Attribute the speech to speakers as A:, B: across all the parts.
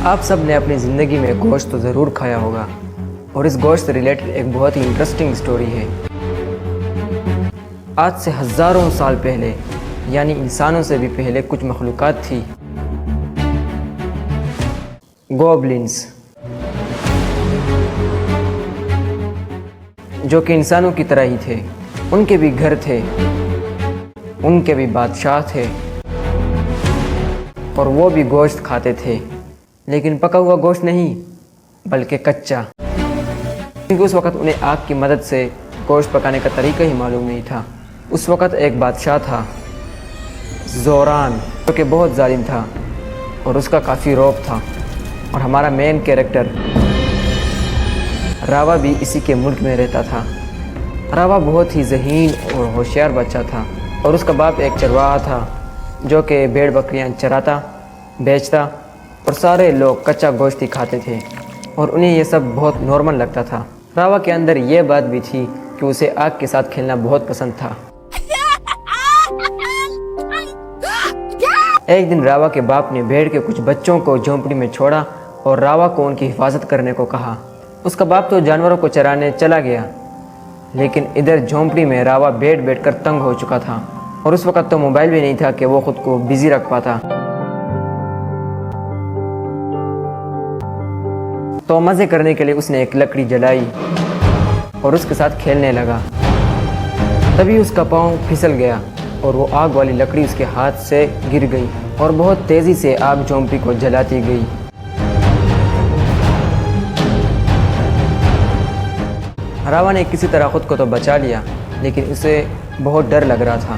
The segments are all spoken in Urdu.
A: آپ سب نے اپنی زندگی میں گوشت تو ضرور کھایا ہوگا، اور اس گوشت سے ریلیٹڈ ایک بہت ہی انٹرسٹنگ سٹوری ہے۔ آج سے ہزاروں سال پہلے، یعنی انسانوں سے بھی پہلے، کچھ مخلوقات تھی، گوبلنز، جو کہ انسانوں کی طرح ہی تھے۔ ان کے بھی گھر تھے، ان کے بھی بادشاہ تھے، اور وہ بھی گوشت کھاتے تھے، لیکن پکا ہوا گوشت نہیں بلکہ کچا، کیونکہ اس وقت انہیں آگ کی مدد سے گوشت پکانے کا طریقہ ہی معلوم نہیں تھا۔ اس وقت ایک بادشاہ تھا، زوران، جو کہ بہت ظالم تھا اور اس کا کافی رعب تھا، اور ہمارا مین کیریکٹر راوا بھی اسی کے ملک میں رہتا تھا۔ راوا بہت ہی ذہین اور ہوشیار بچہ تھا، اور اس کا باپ ایک چرواہا تھا جو کہ بھیڑ بکریاں چراتا، بیچتا، اور سارے لوگ کچا گوشت ہی کھاتے تھے، اور انہیں یہ سب بہت نارمل لگتا تھا۔ راوا کے اندر یہ بات بھی تھی کہ اسے آگ کے ساتھ کھیلنا بہت پسند تھا۔ ایک دن راوا کے باپ نے بھیڑ کے کچھ بچوں کو جھونپڑی میں چھوڑا اور راوا کو ان کی حفاظت کرنے کو کہا۔ اس کا باپ تو جانوروں کو چرانے چلا گیا، لیکن ادھر جھونپڑی میں راوا بیٹھ کر تنگ ہو چکا تھا، اور اس وقت تو موبائل بھی نہیں تھا کہ وہ خود کو بزی رکھ پاتا۔ تو مزے کرنے کے لیے اس نے ایک لکڑی جلائی اور اس کے ساتھ کھیلنے لگا۔ تبھی اس کا پاؤں پھسل گیا اور وہ آگ والی لکڑی اس کے ہاتھ سے گر گئی، اور بہت تیزی سے آگ جھونپڑی کو جلاتی گئی۔ راوا نے کسی طرح خود کو تو بچا لیا، لیکن اسے بہت ڈر لگ رہا تھا،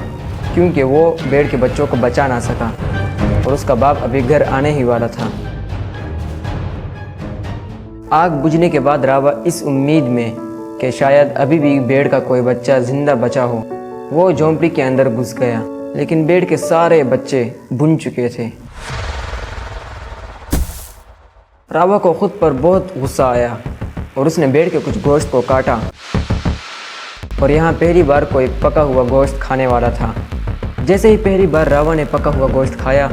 A: کیونکہ وہ بھیڑ کے بچوں کو بچا نہ سکا، اور اس کا باپ ابھی گھر آنے ہی والا تھا۔ آگ بجھنے کے بعد راوا اس امید میں کہ شاید ابھی بھی بھیڑ کا کوئی بچہ زندہ بچا ہو، وہ جھونپڑی کے اندر گھس گیا، لیکن بھیڑ کے سارے بچے بن چکے تھے۔ راوا کو خود پر بہت غصہ آیا، اور اس نے بھیڑ کے کچھ گوشت کو کاٹا، اور یہاں پہلی بار کوئی پکا ہوا گوشت کھانے والا تھا۔ جیسے ہی پہلی بار راوا نے پکا ہوا گوشت کھایا،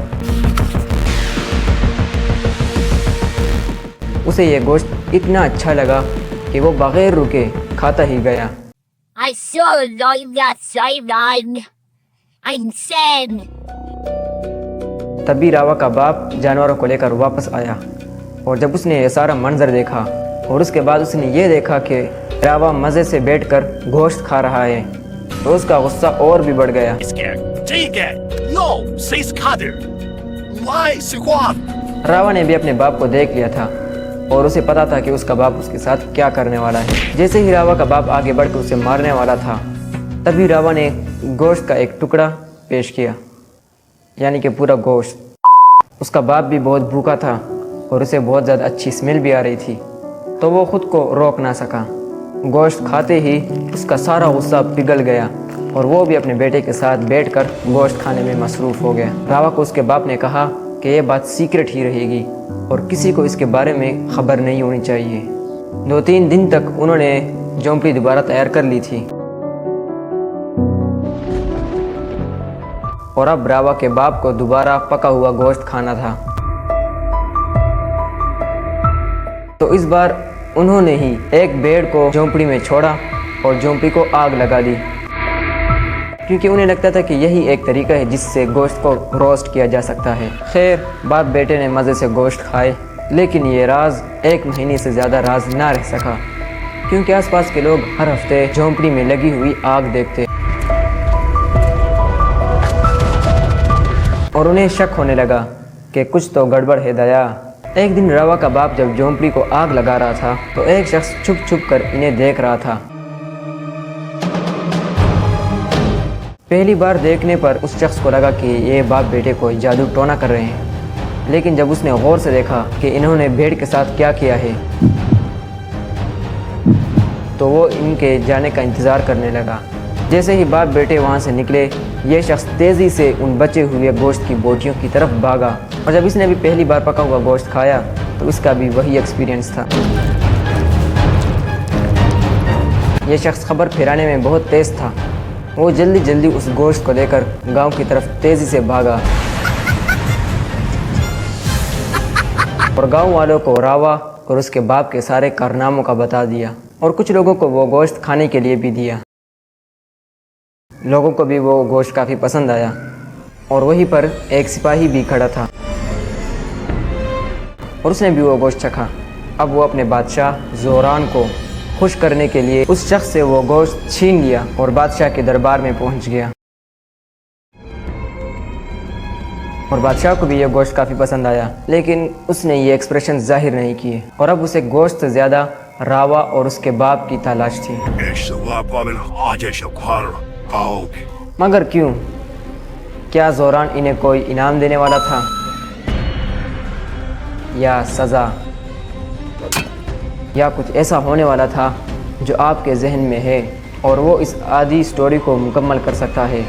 A: اسے یہ گوشت اتنا اچھا لگا کہ وہ بغیر رکے کھاتا ہی گیا۔
B: I so like that sideline. I'm sad.
A: تبھی راوا کا باپ جانوروں کو لے کر واپس آیا، اور جب اس نے یہ سارا منظر دیکھا، اور اس کے بعد اس نے یہ دیکھا کہ راوا مزے سے بیٹھ کر گوشت کھا رہا ہے، تو اس کا غصہ اور بھی بڑھ گیا۔ راوا نے بھی اپنے باپ کو دیکھ لیا تھا، اور اسے پتا تھا کہ اس کا باپ اس کے ساتھ کیا کرنے والا ہے۔ جیسے ہی راوا کا باپ آگے بڑھ کر اسے مارنے والا تھا، تبھی راوا نے گوشت کا ایک ٹکڑا پیش کیا، یعنی کہ پورا گوشت۔ اس کا باپ بھی بہت بھوکا تھا، اور اسے بہت زیادہ اچھی اسمیل بھی آ رہی تھی، تو وہ خود کو روک نہ سکا۔ گوشت کھاتے ہی اس کا سارا غصہ پگھل گیا، اور وہ بھی اپنے بیٹے کے ساتھ بیٹھ کر گوشت کھانے میں مصروف ہو گیا۔ راوا کو اس کے باپ نے کہا کہ یہ بات سیکرٹ ہی رہے گی، اور کسی کو اس کے بارے میں خبر نہیں ہونی چاہیے۔ 2-3 دن تک انہوں نے جھونپڑی دوبارہ تیار کر لی تھی، اور اب راوا کے باپ کو دوبارہ پکا ہوا گوشت کھانا تھا۔ تو اس بار انہوں نے ہی ایک بھیڑ کو جھونپڑی میں چھوڑا اور جھونپڑی کو آگ لگا دی، کیونکہ انہیں لگتا تھا کہ یہی ایک طریقہ ہے جس سے گوشت کو روسٹ کیا جا سکتا ہے۔ خیر، باپ بیٹے نے مزے سے گوشت کھائے، لیکن یہ راز 1 مہینے سے زیادہ راز نہ رہ سکا، کیونکہ آس پاس کے لوگ ہر ہفتے جھونپڑی میں لگی ہوئی آگ دیکھتے، اور انہیں شک ہونے لگا کہ کچھ تو گڑبڑ ہے دیا۔ ایک دن راوا کا باپ جب جھونپڑی کو آگ لگا رہا تھا، تو ایک شخص چھپ چھپ کر انہیں دیکھ رہا تھا۔ پہلی بار دیکھنے پر اس شخص کو لگا کہ یہ باپ بیٹے کو جادو ٹونا کر رہے ہیں، لیکن جب اس نے غور سے دیکھا کہ انہوں نے بھیڑ کے ساتھ کیا کیا ہے، تو وہ ان کے جانے کا انتظار کرنے لگا۔ جیسے ہی باپ بیٹے وہاں سے نکلے، یہ شخص تیزی سے ان بچے ہوئے گوشت کی بوٹیوں کی طرف بھاگا، اور جب اس نے بھی پہلی بار پکا ہوا گوشت کھایا تو اس کا بھی وہی ایکسپیرینس تھا۔ یہ شخص خبر پھیرانے میں بہت تیز تھا، وہ جلدی جلدی اس گوشت کو لے کر گاؤں کی طرف تیزی سے بھاگا۔ اور گاؤں والوں کو راوا اور اس کے باپ کے سارے کارناموں کا بتا دیا، اور کچھ لوگوں کو وہ گوشت کھانے کے لیے بھی دیا۔ لوگوں کو بھی وہ گوشت کافی پسند آیا، اور وہیں پر ایک سپاہی بھی کھڑا تھا اور اس نے بھی وہ گوشت چکھا۔ اب وہ اپنے بادشاہ زوران کو خوش کرنے کے لیے اس شخص سے وہ گوشت چھین لیا اور بادشاہ کے دربار میں پہنچ گیا، اور بادشاہ کو بھی یہ گوشت کافی پسند آیا، لیکن اس نے یہ ایکسپریشن ظاہر نہیں کیے، اور اب اسے گوشت سے زیادہ راوا اور اس کے باپ کی تلاش تھی۔ مگر کیوں؟ کیا زوران انہیں کوئی انعام دینے والا تھا یا سزا، یا کچھ ایسا ہونے والا تھا جو آپ کے ذہن میں ہے اور وہ اس آدھی سٹوری کو مکمل کر سکتا ہے؟